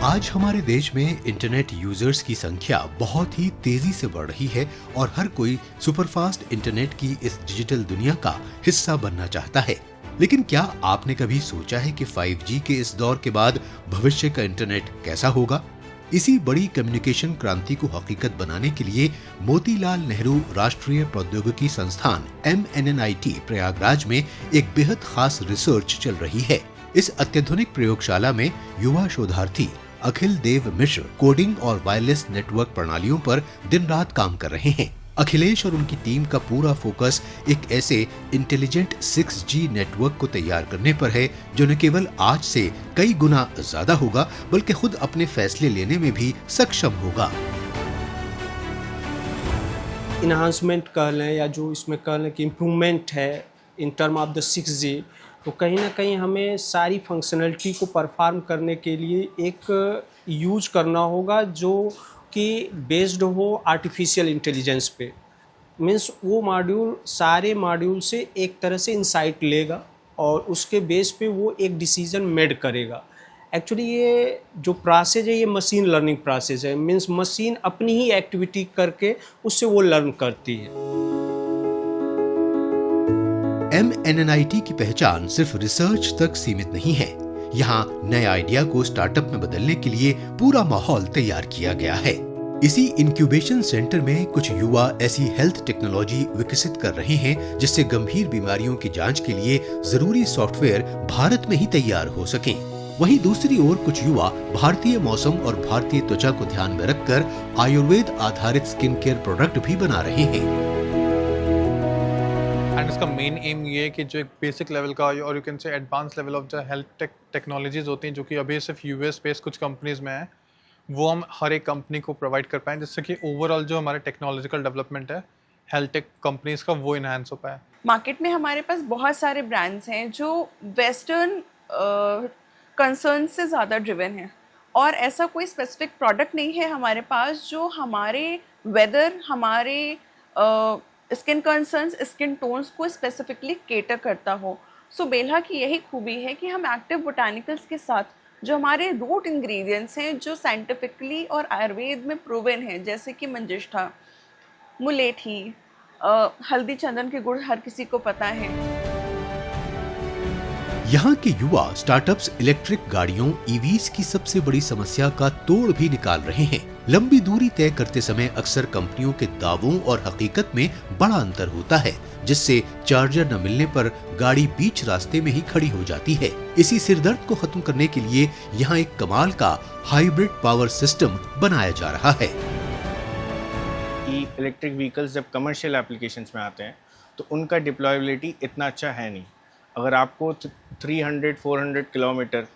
आज हमारे देश में इंटरनेट यूजर्स की संख्या बहुत ही तेजी से बढ़ रही है और हर कोई सुपरफास्ट इंटरनेट की इस डिजिटल दुनिया का हिस्सा बनना चाहता है। लेकिन क्या आपने कभी सोचा है कि 5G के इस दौर के बाद भविष्य का इंटरनेट कैसा होगा? इसी बड़ी कम्युनिकेशन क्रांति को हकीकत बनाने के लिए मोतीलाल नेहरू राष्ट्रीय प्रौद्योगिकी संस्थान MNNIT प्रयागराज में एक बेहद खास रिसर्च चल रही है। इस अत्याधुनिक प्रयोगशाला में युवा शोधार्थी अखिल देव मिश्र कोडिंग और वायरलेस नेटवर्क प्रणालियों पर दिन रात काम कर रहे हैं। अखिलेश और उनकी टीम का पूरा फोकस एक ऐसे इंटेलिजेंट 6G नेटवर्क को तैयार करने पर है जो न केवल आज से कई गुना ज्यादा होगा बल्कि खुद अपने फैसले लेने में भी सक्षम होगा। इन्हांसमेंट कह लें या जो इसमें कह लें कि इम्प्रूवमेंट है in term of the 6G, तो कहीं ना कहीं हमें सारी फंक्शनलिटी को परफॉर्म करने के लिए एक यूज करना होगा जो कि बेस्ड हो आर्टिफिशियल इंटेलिजेंस पे। मीन्स वो मॉड्यूल सारे मॉड्यूल से एक तरह से इंसाइट लेगा और उसके बेस पे वो एक डिसीजन मेड करेगा। एक्चुअली ये जो प्रोसेस है ये मशीन लर्निंग प्रोसेस है। मीन्स मशीन अपनी ही एक्टिविटी करके उससे वो लर्न करती है। MNNIT की पहचान सिर्फ रिसर्च तक सीमित नहीं है। यहाँ नए आइडिया को स्टार्टअप में बदलने के लिए पूरा माहौल तैयार किया गया है। इसी इंक्यूबेशन सेंटर में कुछ युवा ऐसी हेल्थ टेक्नोलॉजी विकसित कर रहे हैं जिससे गंभीर बीमारियों की जांच के लिए जरूरी सॉफ्टवेयर भारत में ही तैयार हो सकें। वहीं दूसरी ओर कुछ युवा भारतीय मौसम और भारतीय त्वचा को ध्यान में रखकर आयुर्वेद आधारित स्किन केयर प्रोडक्ट भी बना रहे हैं। एंड इसका मेन एम ये है कि जो एक बेसिक लेवल का और you can say advance level of the health technologies होती हैं जो कि अभी सिर्फ यूएस बेस्ड कुछ कंपनीज में है, वो हम हर एक कंपनी को प्रोवाइड कर पाएँ जिससे कि ओवरऑल जो हमारे टेक्नोलॉजिकल डेवलपमेंट है हेल्थ टेक कंपनीज का वो इन्हांस हो पाए। मार्केट में हमारे पास बहुत सारे ब्रांड्स हैं जो वेस्टर्न कंसर्न से ज़्यादा ड्रिवन हैं और ऐसा कोई स्पेसिफिक प्रोडक्ट नहीं है हमारे पास जो हमारे वेदर, हमारे स्किन कंसर्न्स, स्किन टोन्स को स्पेसिफिकली केटर करता हो। सो बेल्हा की यही खूबी है कि हम एक्टिव बोटानिकल्स के साथ जो हमारे रूट इंग्रेडिएंट्स हैं जो साइंटिफिकली और आयुर्वेद में प्रूवन हैं, जैसे कि मंजिष्ठा, मुलेठी, हल्दी, चंदन के गुण हर किसी को पता है। यहाँ के युवा स्टार्टअप्स इलेक्ट्रिक गाड़ियों EVs की सबसे बड़ी समस्या का तोड़ भी निकाल रहे हैं। लंबी दूरी तय करते समय अक्सर कंपनियों के दावों और हकीकत में बड़ा अंतर होता है जिससे चार्जर न मिलने पर गाड़ी बीच रास्ते में ही खड़ी हो जाती है। इसी सिरदर्द को खत्म करने के लिए यहाँ एक कमाल का हाइब्रिड पावर सिस्टम बनाया जा रहा है। इलेक्ट्रिक व्हीकल्स जब कमर्शियल एप्लीकेशंस में आते हैं तो उनका डिप्लॉयबिलिटी इतना अच्छा है नहीं। अगर आपको 300-400 किलोमीटर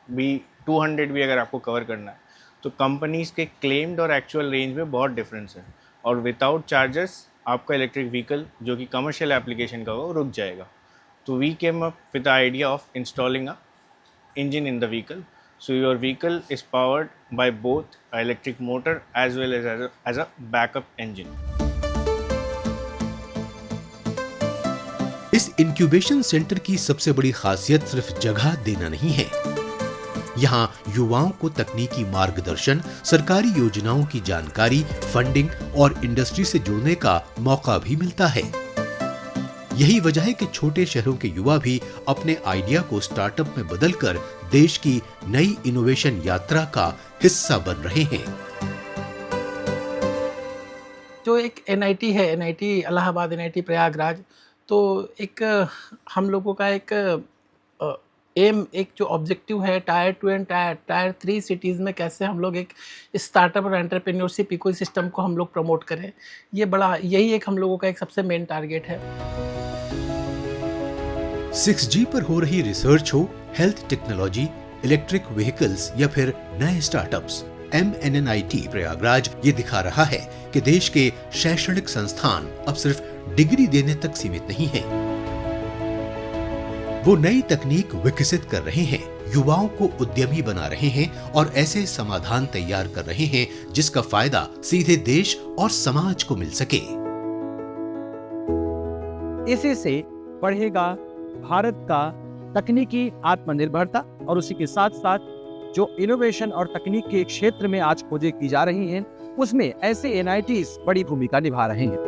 भी 200 भी अगर आपको कवर करना है तो कंपनीज के क्लेम्ड और एक्चुअल रेंज में बहुत डिफरेंस है और विदाउट चार्जर्स आपका इलेक्ट्रिक व्हीकल जो कि कमर्शियल एप्लीकेशन का वो रुक जाएगा। तो we came up with the idea of installing a engine in the vehicle, so your vehicle is powered by both a electric motor as well as a backup engine. इस incubation centre की सबसे बड़ी खासियत सिर्फ जगह देना नहीं है। यहाँ युवाओं को तकनीकी मार्गदर्शन, सरकारी योजनाओं की जानकारी, फंडिंग और इंडस्ट्री से जुड़ने का मौका भी मिलता है। यही वजह है कि छोटे शहरों के युवा भी अपने आइडिया को स्टार्टअप में बदलकर देश की नई इनोवेशन यात्रा का हिस्सा बन रहे हैं। जो एक NIT है, NIT इलाहाबाद, NIT प्रयागराज, तो एक हम लोगों का एक एम, एक जो ऑब्जेक्टिव है टायर 2 एंड टायर 3 सिटीज़ में कैसे हम लोग एक स्टार्टअप और एंटरप्रेन्योरशिप इकोसिस्टम को हम लोग प्रमोट करें, यही एक हम लोगों का एक सबसे मेन टारगेट है। 6G पर हो रही रिसर्च हो, हेल्थ टेक्नोलॉजी, इलेक्ट्रिक व्हीकल्स या फिर नए स्टार्टअप्स, MNNIT प्रयागराज ये दिखा रहा है कि देश के शैक्षणिक संस्थान अब सिर्फ डिग्री देने तक सीमित नहीं है। वो नई तकनीक विकसित कर रहे हैं, युवाओं को उद्यमी बना रहे हैं और ऐसे समाधान तैयार कर रहे हैं जिसका फायदा सीधे देश और समाज को मिल सके। इसी से बढ़ेगा भारत का तकनीकी आत्मनिर्भरता और उसी के साथ साथ जो इनोवेशन और तकनीक के क्षेत्र में आज खोजें की जा रही हैं, उसमें ऐसे NITs बड़ी भूमिका निभा रहे हैं।